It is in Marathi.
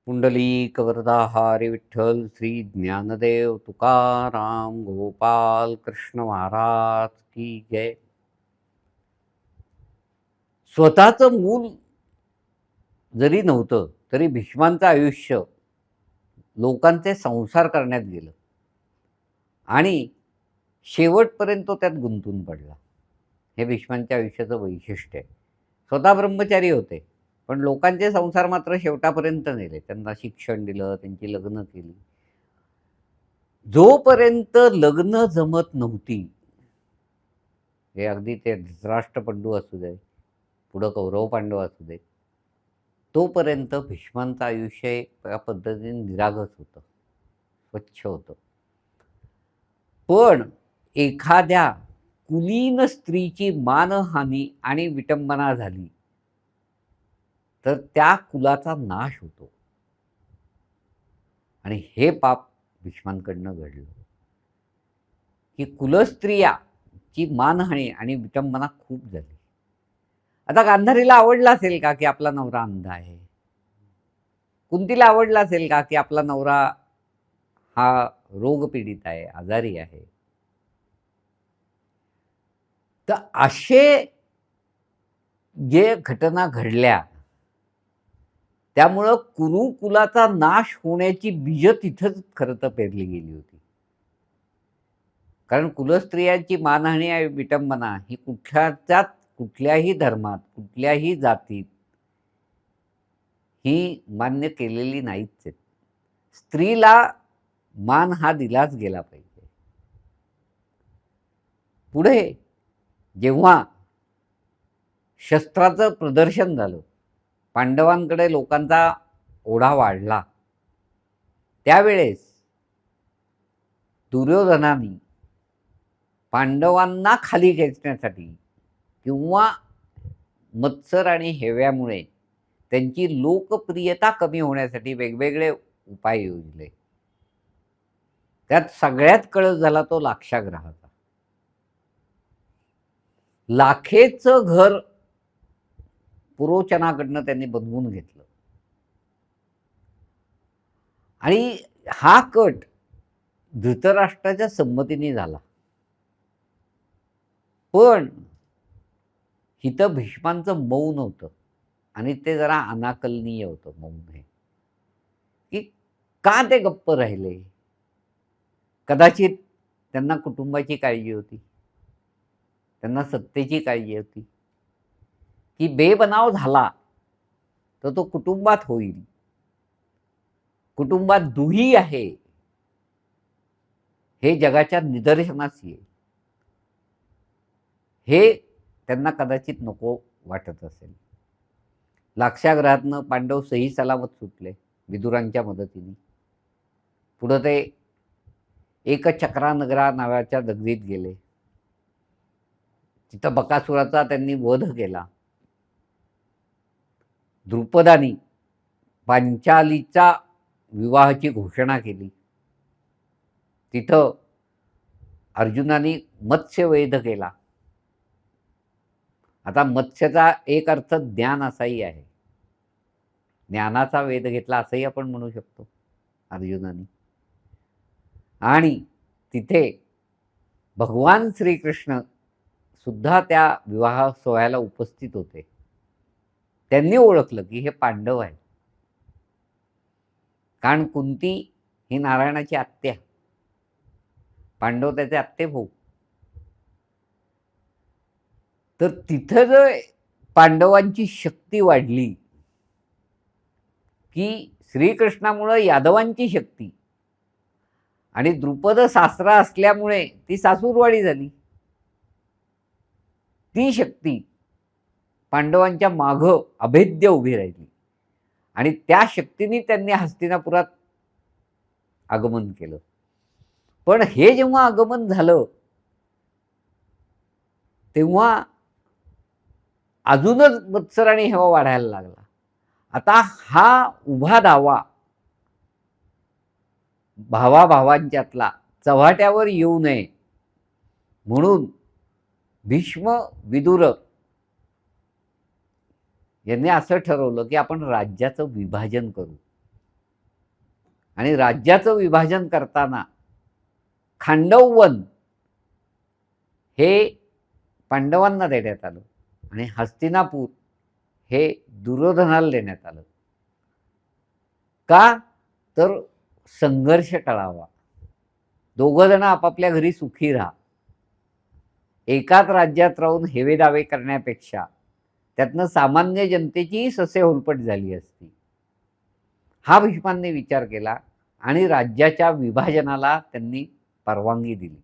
पुंडलिक वरदा हरी विठ्ठल श्री ज्ञानदेव तुकाराम गोपाल कृष्ण महाराज की जय. स्वतःचं मूल जरी नव्हतं तरी भीष्मांचं आयुष्य लोकांचे संसार करण्यात गेलं आणि शेवटपर्यंत तो त्यात गुंतून पडला. हे भीष्मांच्या आयुष्याचं वैशिष्ट्य आहे. स्वतः ब्रह्मचारी होते, पण लोकांचे संसार मात्र शेवटापर्यंत नेले. त्यांना शिक्षण दिलं, त्यांची लग्न केली. जोपर्यंत लग्न जमत नव्हती, हे अगदी ते धृतराष्ट्र पंडू असू दे, पुढं कौरव पांडव असू दे, तोपर्यंत भीष्मांचं आयुष्य एका पद्धतीने निरागस होतं, स्वच्छ होतं. पण एखाद्या कुलीन स्त्रीची मानहानी आणि विटंबना झाली तर त्या कुलाचा नाश होतो. आणि हे पाप भीष्मांकडनं घडलं की कुलस्त्रियाची मानहानी आणि विटंबना खूप झाली. आता गांधारीला आवडलं असेल का की आपला नवरा अंध आहे? कुंतीला आवडलं असेल का की आपला नवरा हा रोगपीडित आहे, आजारी आहे? तर असे जे घटना घडल्या त्यामुळं कुरुकुलाचा नाश होण्याची बीज तिथंच खरं तर पेरली गेली होती. कारण कुलस्त्रियांची मानहानी आणि विटंबना ही कुठल्याही धर्मात, कुठल्याही जातीत ही मान्य केलेली नाहीच आहे. स्त्रीला मान हा दिलाच गेला पाहिजे. पुढे जेव्हा शस्त्राचं प्रदर्शन झालं, पांडवांकडे लोकांचा ओढा वाढला, त्यावेळेस दुर्योधनाने पांडवांना खाली खेचण्यासाठी किंवा मत्सर आणि हेव्यामुळे त्यांची लोकप्रियता कमी होण्यासाठी वेगवेगळे उपाय योजले. त्यात सगळ्यात कळस झाला तो लाक्षाग्रहाचा. लाखेचं घर पुरोचनाकडनं त्यांनी बनवून घेतलं आणि हा कट धृतराष्ट्राच्या संमतीने झाला. पण हिथं भीष्मांचं मौन होतं आणि ते जरा अनाकलनीय होतं मौन हे, की का ते गप्प राहिले? कदाचित त्यांना कुटुंबाची काळजी होती, त्यांना सत्तेची काळजी होती, की बेबनाव झाला तर तो कुटुंबात होईल, कुटुंबात दुही आहे हे जगाच्या निदर्शनास येईल, हे त्यांना कदाचित नको वाटत असेल. लाक्षागृहातनं पांडव सही सलामत सुटले विदुरांच्या मदतीने. पुढं ते एकचक्रानगरा नावाच्या दगडीत गेले. तिथं बकासुराचा त्यांनी वध केला. द्रुपदानी पांचालीचा विवाहाची घोषणा केली. तिथं अर्जुनाने मत्स्यवेध केला. आता मत्स्याचा एक अर्थ ज्ञान असाही आहे. ज्ञानाचा वेध घेतला असंही आपण म्हणू शकतो अर्जुनाने. आणि तिथे भगवान श्रीकृष्ण सुद्धा त्या विवाह सोहळ्याला उपस्थित होते. त्यांनी ओळखलं की हे पांडव आहे. कारण कुंती ही नारायणाची आत्या, पांडव त्याचे आत्ते भाऊ. तर तिथं जर पांडवांची शक्ती वाढली की श्रीकृष्णामुळे यादवांची शक्ती आणि द्रुपद सासरा असल्यामुळे ती सासूरवाडी झाली. ती शक्ती पांडवांच्या मागं अभेद्य उभी राहिली आणि त्या शक्तीने त्यांनी हस्तिनापुरात आगमन केलं. पण हे जेव्हा आगमन झालं तेव्हा अजूनच मत्सर आणि हेवा वाढायला लागला. आता हा उभा दावा भावाभावांच्यातला चव्हाट्यावर येऊ नये म्हणून भीष्म विदुर यांनी असं ठरवलं की आपण राज्याचं विभाजन करू. आणि राज्याचं विभाजन करताना खांडववन हे पांडवांना देण्यात आलं आणि हस्तिनापूर हे दुर्योधनाला देण्यात आलं. का? तर संघर्ष टळावा. दोघं जण आपापल्या घरी सुखी राहा. एकाच राज्यात राहून हेवेदावे करण्यापेक्षा त्यातनं सामान्य जनतेचीही ससेहोलपट झाली असती. हा भीष्मांनी विचार केला आणि राज्याच्या विभाजनाला त्यांनी परवानगी दिली.